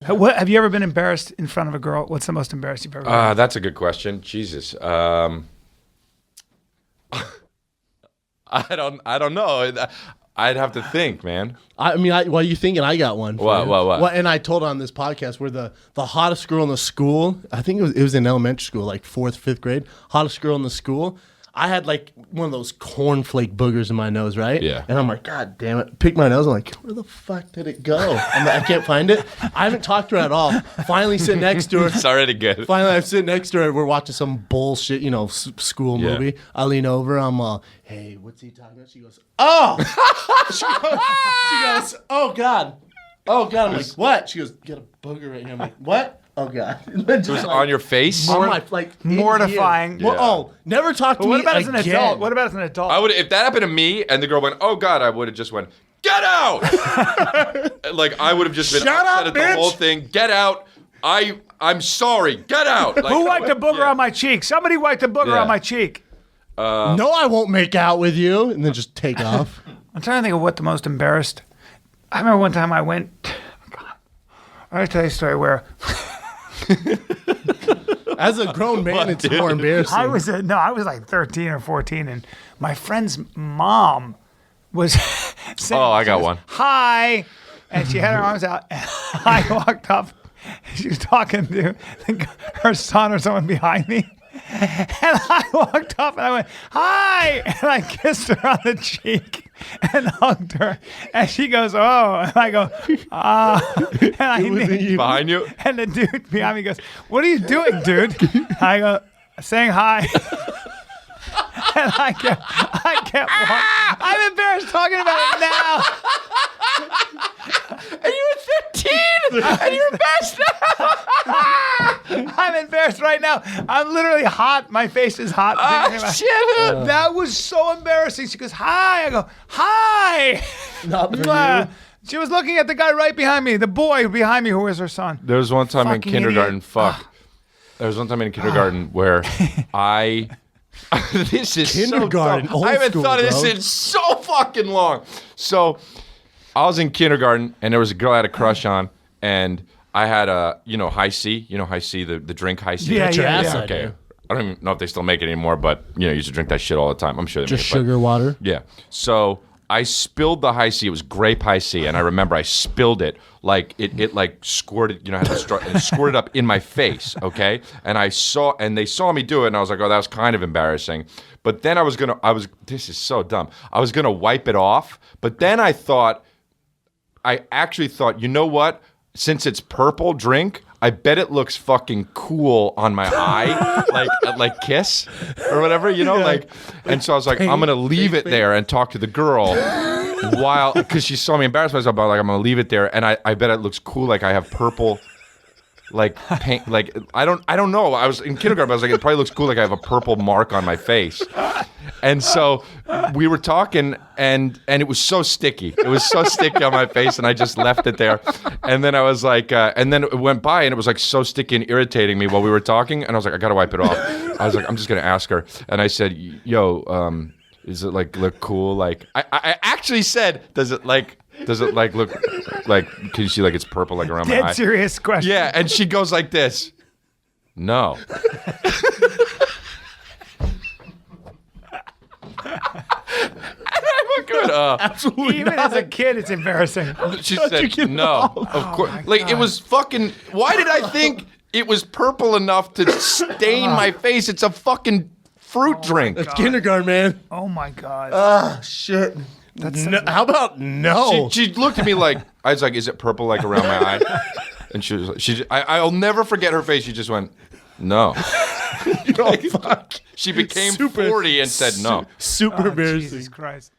Have you ever been embarrassed in front of a girl? What's the most embarrassed you've ever been? That's a good question. Jesus. I don't know. I'd have to think, man. I mean, while you thinking, I got one. What? Well, and I told on this podcast where the hottest girl in the school, I think it was in elementary school, like 4th, 5th grade, hottest girl in the school. I had like one of those cornflake boogers in my nose, right? Yeah. And I'm like, God damn it. Pick my nose. I'm like, where the fuck did it go? I'm like, I can't find it. I haven't talked to her at all. Finally sit next to her. It's already good. Finally, I'm sitting next to her. We're watching some bullshit, school movie. I lean over. I'm hey, what's he talking about? She goes, oh. she goes, oh, God. Oh, God. I'm like, what? She goes, get a booger right here. I'm like, what? Oh, God. It was on your face? Mortifying. Yeah. Oh, never talk to me What about again. as an adult? What about as an adult? I would, if that happened to me and the girl went, oh God, I would have just went, get out! Like I would have just been Shut upset up, at the bitch! whole thing. Get out! I'm sorry. Get out! Like, Who wiped a booger on my cheek? Somebody wiped a booger Yeah. on my cheek. No, I won't make out with you. And then just take off. I'm trying to think of what the most embarrassed. I remember one time I went. God, I'll tell you a story where As a grown man, it's more embarrassing. I was like 13 or 14, and my friend's mom was saying, Oh, I got one. Hi, and she had her arms out, and I walked up. She was talking to her son or someone behind me. And I walked up and I went, hi! And I kissed her on the cheek and hugged her. And she goes, oh. And I go, And I Behind you? And the dude behind me goes, what are you doing, dude? I go, saying hi. And I kept walking. I'm embarrassed talking about it now. And you were 15! And you're embarrassed now! I'm embarrassed right now. I'm literally hot. My face is hot. Shit! That was so embarrassing. She goes, hi. I go, hi. Not for Mwah. you. She was looking at the guy right behind me, the boy behind me who was her son. There was one time in Fucking kindergarten, idiot. There was one time in kindergarten where this is Kindergarten, so dumb. old I haven't school, thought of this bro. in so fucking long. So I was in kindergarten and there was a girl I had a crush on, and I had a high C, high C, the drink high C. Yeah, Bet your yeah, ass yeah. I Okay. do. I don't even know if they still make it anymore, but you used to drink that shit all the time. I'm sure they Just make it, but- sugar water. Yeah. So I spilled the high C. It was grape high C, and I remember I spilled it like it like squirted. Had the straw and squirted up in my face. Okay, and they saw me do it, and I was like, oh, that was kind of embarrassing. But then this is so dumb. I was gonna wipe it off, but then I actually thought, you know what? Since it's purple drink, I bet it looks fucking cool on my eye, like Kiss or whatever, And so I was like, I'm gonna leave it there and talk to the girl because she saw me embarrass myself. But I'm gonna leave it there, and I bet it looks cool, like I have purple, like paint, like I don't know. I was in kindergarten, but I was like, it probably looks cool, like I have a purple mark on my face. And so we were talking, and it was so sticky. It was so sticky on my face, and I just left it there. And then I was like, and then it went by, and it was like so sticky and irritating me while we were talking. And I was like, I gotta wipe it off. I was like, I'm just gonna ask her. And I said, yo, is it like look cool? Like I actually said, does it like look like? Can you see like it's purple like around my eye? Dead serious question. Yeah, and she goes like this. No. Absolutely Even not. as a kid, it's embarrassing. She Shut your said kid no. off. Of course, like it was fucking. Why did I think it was purple enough to stain my face? It's a fucking fruit drink. It's kindergarten, man. Oh my God. Ah, shit. How about no? She looked at me like I was like, "Is it purple like around my eye?" And I'll never forget her face. She just went, "No." Oh, fuck. She became Super- 40 and said no. Super Oh, embarrassing. Jesus Christ.